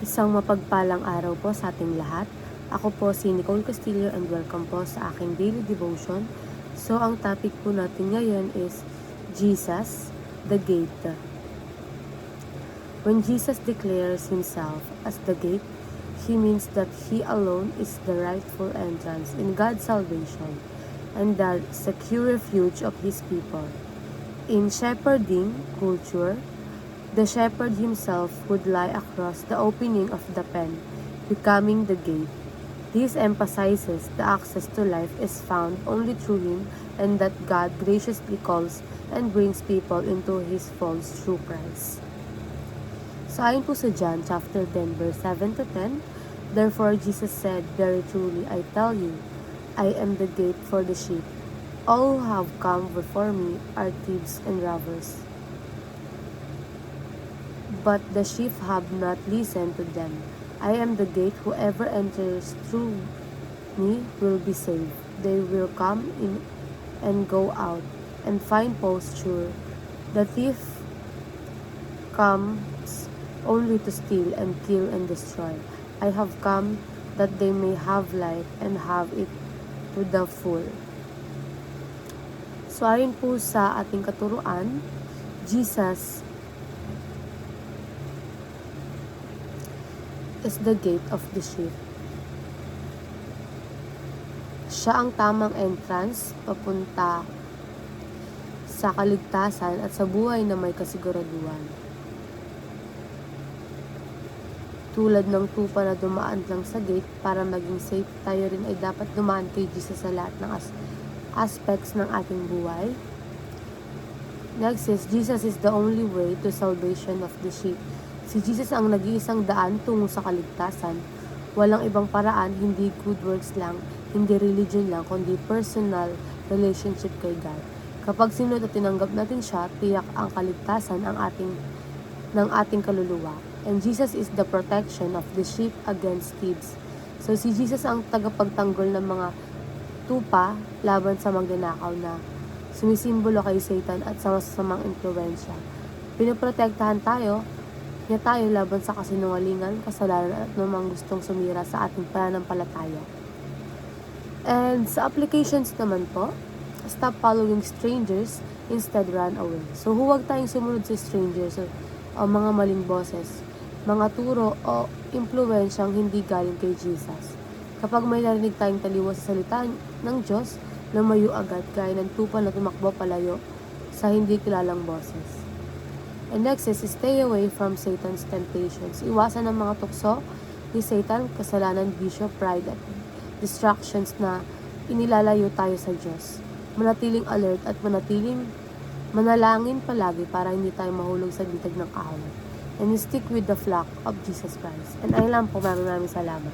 Isang mapagpalang araw po sa ating lahat. Ako po si Nicole Castillo and welcome po sa aking daily devotion. So, ang topic po natin ngayon is Jesus, the Gate. When Jesus declares himself as the gate, he means that he alone is the rightful entrance in God's salvation and the secure refuge of his people. In shepherding culture, the shepherd himself would lie across the opening of the pen, becoming the gate. This emphasizes the access to life is found only through him and that God graciously calls and brings people into his fold through Christ. So ayon po sa John chapter 10 verse 7 to 10, therefore Jesus said, very truly I tell you, I am the gate for the sheep. All who have come before me are thieves and robbers, but the sheep have not listened to them. I am the gate, whoever enters through me will be saved. They will come in and go out and find pasture. The thief comes only to steal and kill and destroy. I have come that they may have life and have it to the full. So ayon po sa ating katuruan, Jesus is the gate of the sheep. Siya ang tamang entrance papunta sa kaligtasan at sa buhay na may kasiguraduhan. Tulad ng tupa na dumaan lang sa gate para maging safe, tayo rin ay dapat dumaan kay Jesus sa lahat ng aspects ng ating buhay. Next is, Jesus is the only way to salvation of the sheep. Si Jesus ang nag-iisang daan tungo sa kaligtasan. Walang ibang paraan, hindi good works lang, hindi religion lang, kundi personal relationship kay God. Kapag sinunod at tinanggap natin siya, tiyak ang kaligtasan ng ating kaluluwa. And Jesus is the protection of the sheep against thieves. So si Jesus ang tagapagtanggol ng mga tupa laban sa magnanakaw na sumisimbolo kay Satan at sa masasamang impluwensya. Pinoprotektahan tayo laban sa kasinungalingan, kasalanan at namang gustong sumira sa ating pananampalataya. And sa applications naman po, stop following strangers, instead run away. So huwag tayong sumunod sa strangers o mga maling boses, mga turo o impluwensyang hindi galing kay Jesus. Kapag may narinig tayong taliwas sa salita ng Diyos, lumayo agad gaya ng tupa na tumakbo palayo sa hindi kilalang boses. And next is, stay away from Satan's temptations. Iwasan ang mga tukso ni Satan, kasalanan, bisyo, pride at distractions na inilalayo tayo sa Diyos. Manatiling alert at manalangin palagi para hindi tayo mahulog sa bitag ng ahon. And stick with the flock of Jesus Christ. And ayun lang po, maraming salamat.